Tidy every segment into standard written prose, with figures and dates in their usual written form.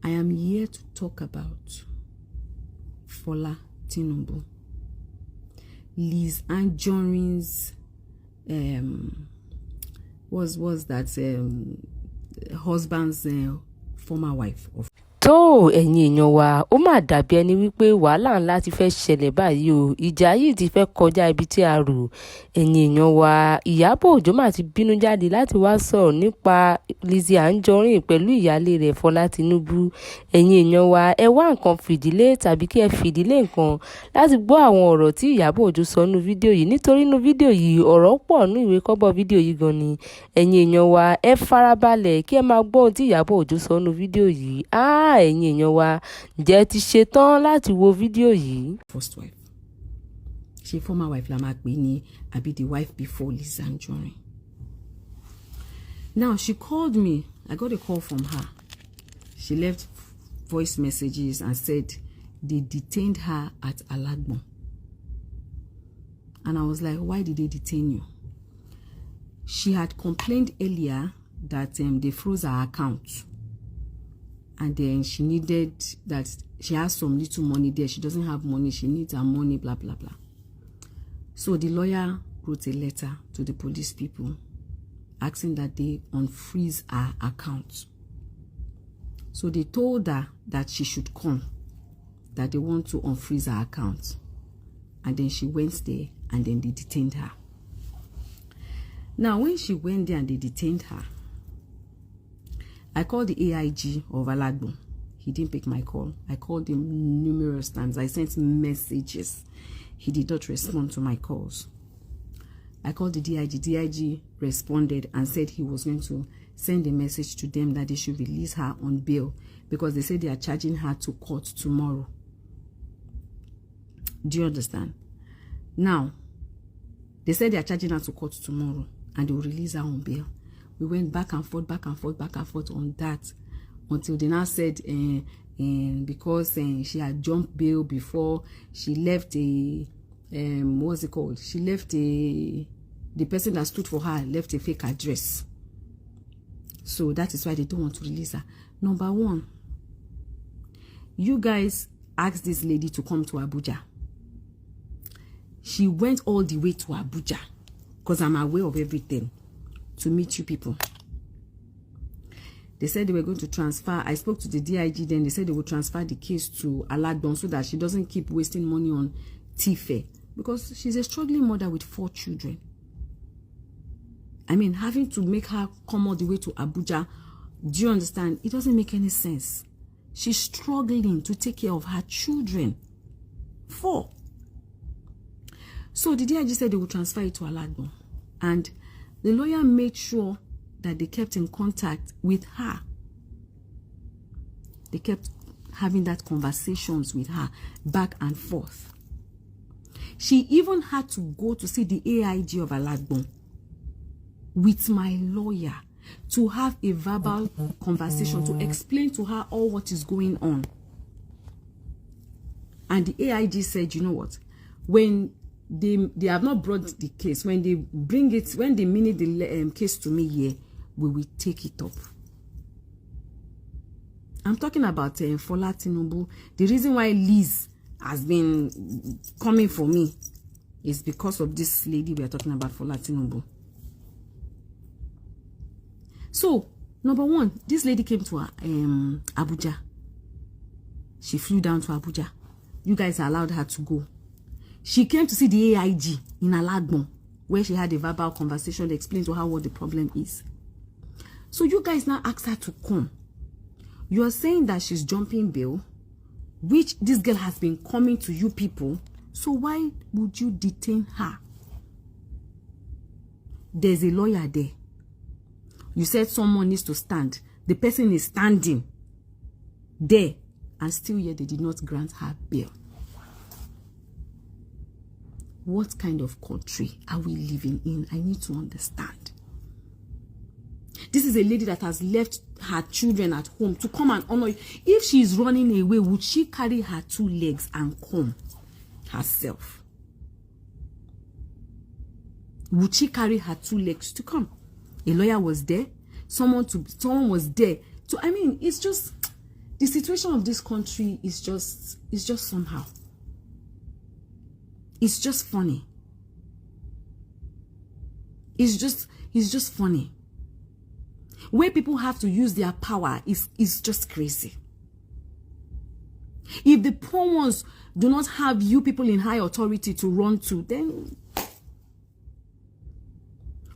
I am here to talk about FOLA Tinubu, Liz Anjorin's was that husband's former wife of. tó ẹ̀yin èèyàn wa ó mà dàbí ẹni wípé wàhálà ńlá ti fẹ́ ṣẹlẹ̀ báyìí o ìjà yìí ti fẹ́ kọjá ibi tí a rò ẹ̀yin èèyàn wa Ìyábọ̀ Òjó mà ti bínú jáde láti wá sọ̀rọ̀ nípa Lizzy Anjorin pẹ̀lú ìyáálé rẹ̀ Fọlá Tinubu ẹ̀yin èèyàn wa ẹ wá nǹkan fìdílé tàbí kí ẹ fìdílé nǹkan láti gbọ́ àwọn ọ̀rọ̀ tí Ìyábọ̀ Òjó sọ nínú fídíò yìí nítorí nínú fídíò yìí ọ̀rọ̀ pọ̀ nínú ìwé kọ́bọ̀ fídíò yìí gan ni ẹ̀yin èèyàn wa ẹ farabalẹ̀ kí ẹ máa gbọ́ ohun tí Ìyábọ̀ Òjó sọ nínú fídíò yìí ẹ̀yin èèyàn wa ǹjẹ́ ti ṣe tán láti wo fídíò yìí. First wife ṣe former wife la máa pè ní àbí the wife before Lizzy Anjorin. Now she called me. I got a call from her. She left voice messages and said they detained her at Alagbon. And I was like, why did they detain you? She had complained earlier that they froze her account. And then she needed that she has some little money there. She doesn't have money. She needs her money, blah, blah, blah. So the lawyer wrote a letter to the police people asking that they unfreeze her account. So they told her that she should come, that they want to unfreeze her account. And then she went there and then they detained her. Now, when she went there and they detained her, I called the AIG of Alagbon. He didn't pick my call. I called him numerous times. I sent messages. He did not respond to my calls. I called the DIG. DIG responded and said he was going to send a message to them that they should release her on bail because they said they are charging her to court tomorrow. Do you understand? Now, they said they are charging her to court tomorrow and they will release her on bail. We went back and forth on that until they now said because she had jumped bail before, she left a what's it called? She left the person that stood for her left a fake address. So that is why they don't want to release her. Number one, you guys asked this lady to come to Abuja. She went all the way to Abuja because I'm aware of everything to meet you people. They said they were going to transfer. I spoke to the DIG then. They said they would transfer the case to Alagbon so that she doesn't keep wasting money on Tife. Because she's a struggling mother with 4 children. I mean, having to make her come all the way to Abuja, do you understand? It doesn't make any sense. She's struggling to take care of her children. 4. So the DIG said they would transfer it to Alagbon. And the lawyer made sure that they kept in contact with her. They kept having that conversations with her back and forth. She even had to go to see the AIG of Alagbon with my lawyer to have a verbal conversation to explain to her all what is going on. And the AIG said, you know what? When they have not brought the case, when they bring it, when they minute the case to me here, we will take it up. I'm talking about FOLA Tinubu. The reason why Liz has been coming for me is because of this lady we are talking about, FOLA Tinubu. So, number one, this lady came to Abuja. She flew down to Abuja. You guys allowed her to go. She came to see the AIG in Alagbon, where she had a verbal conversation to explain to her what the problem is. So you guys now asked her to come. You are saying that she's jumping bail, which this girl has been coming to you people. So why would you detain her? There's a lawyer there. You said someone needs to stand. The person is standing there, and still yet they did not grant her bail. What kind of country are we living in? I need to understand. This is a lady that has left her children at home to come and honor you. If she is running away, would she carry her 2 legs and come herself? Would she carry her 2 legs to come? A lawyer was there. Someone was there. So I mean, it's just the situation of this country is just somehow. It's just funny. It's just funny. Where people have to use their power is just crazy. If the poor ones do not have you people in high authority to run to, then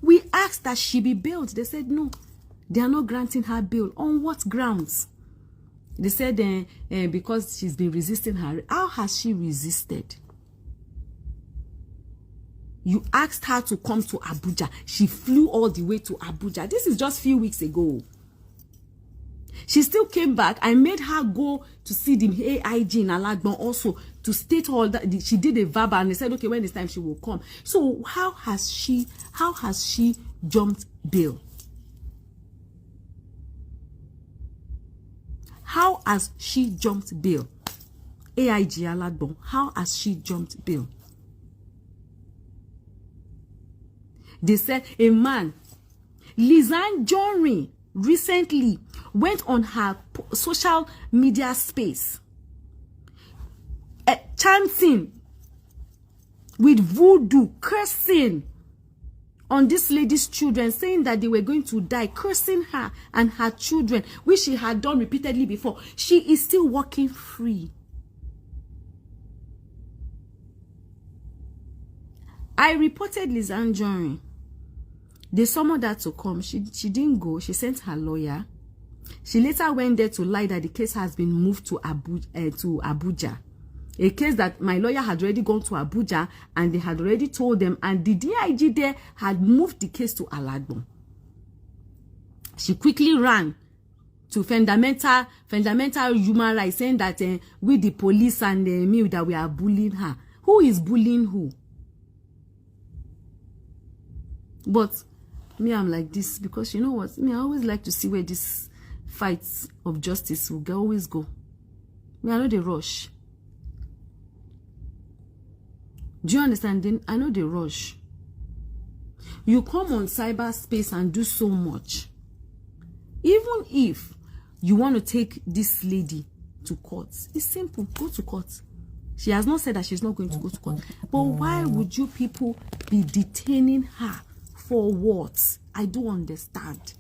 we asked that she be bailed. They said no, they are not granting her bail. On what grounds? They said because she's been resisting her. How has she resisted? You asked her to come to Abuja. She flew all the way to Abuja. This is just a few weeks ago. She still came back. I made her go to see the AIG in Alagbon also to state all that. She did a verbal and they said, okay, when it's time she will come. So how has she jumped bail? How has she jumped bail? AIG Alagbon, how has she jumped bail? They said a man, LIZZY, recently went on her social media space chanting with voodoo, cursing on this lady's children, saying that they were going to die, cursing her and her children, which she had done repeatedly before. She is still walking free. I reported Liz Anjorin. They summoned her to come. She didn't go. She sent her lawyer. She later went there to lie that the case has been moved to Abuja. A case that my lawyer had already gone to Abuja and they had already told them, and the DIG there had moved the case to Alagbon. She quickly ran to fundamental human rights, saying that with the police and me that we are bullying her. Who is bullying who? But me, I'm like this because you know what? Me, I always like to see where this fights of justice will always go. Me, I know they rush. Do you understand? I know they rush. You come on cyberspace and do so much. Even if you want to take this lady to court, it's simple. Go to court. She has not said that she's not going to go to court. But why would you people be detaining her? For what? I don't understand.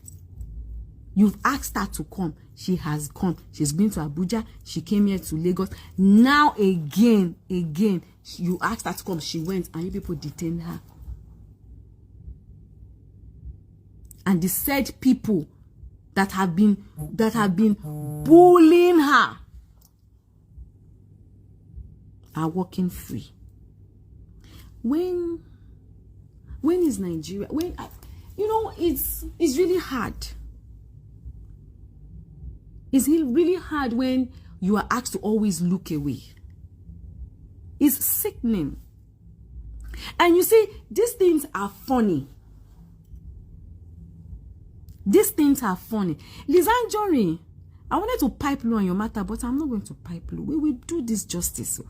You've asked her to come. She has come. She's been to Abuja. She came here to Lagos. Now again, you asked her to come. She went and you people detained her. And the said people that have been bullying her are walking free. When is Nigeria? It's really hard. It's really hard when you are asked to always look away. It's sickening. And you see, these things are funny. These things are funny. Liz Anjorin, I wanted to pipe low on your matter, but I'm not going to pipe low. We will do this justice.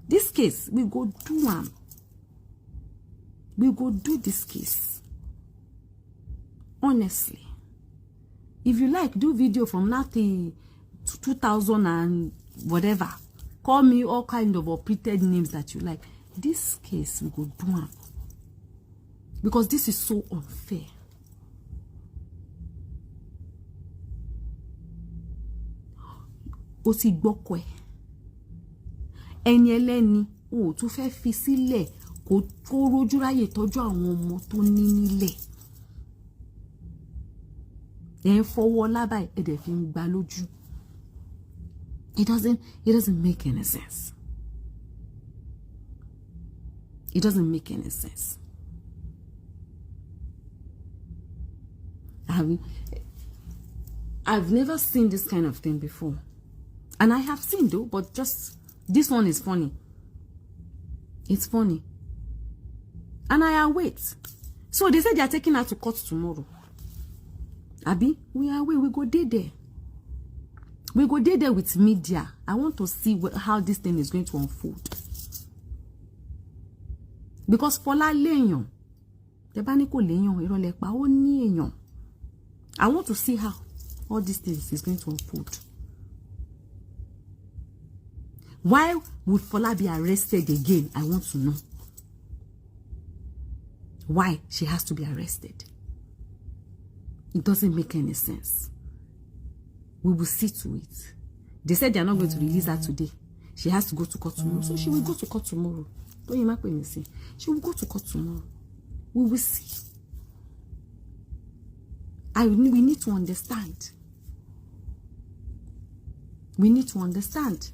This case, we go do one. We go do this case. Honestly. If you like, do video from now to 2000 and whatever. Call me all kind of operated names that you like. This case, we go do one. Because this is so unfair. O ti gbọ́kọ ẹ̀. Ẹni ẹlẹ́ni o tún fẹ́ fi sílẹ̀ kó rojú ráyè tọ́jú àwọn ọmọ tó ní nílẹ̀. Ẹ fọwọ́ lábàá ẹ dẹ̀ fi ń gbá lójú. It doesn't make any sense. It doesn't make any sense. I've never seen this kind of thing before. And I have seen though, but just this one is funny. It's funny. And I await. So they said they are taking her to court tomorrow. Abi, we are away. We go there. We go there with media. I want to see how this thing is going to unfold. Because FOLA léèyàn. The bá ní kò léèyàn, irọ́ lẹ pa, ó ní èèyàn. I want to see how all these things is going to unfold. Why would Fola be arrested again? I want to know. Why she has to be arrested? It doesn't make any sense. We will see to it. They said they are not going to release her today. She has to go to court tomorrow. So she will go to court tomorrow. Don't you make me say? She will go to court tomorrow. We will see. We need to understand. We need to understand.